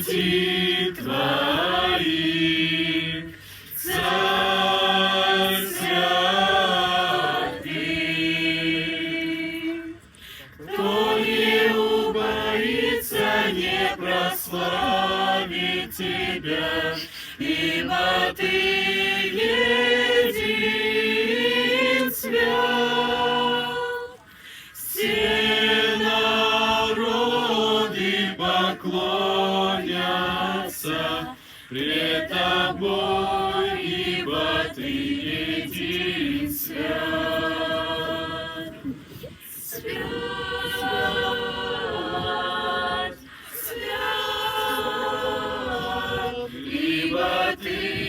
пути Твоих, Царь святый. Кто не убоится не прославить Тебя, ибо Ты един свят. Все народы поклонятся пред Тобой, ибо Ты един свят. Свят, свят, ибо Ты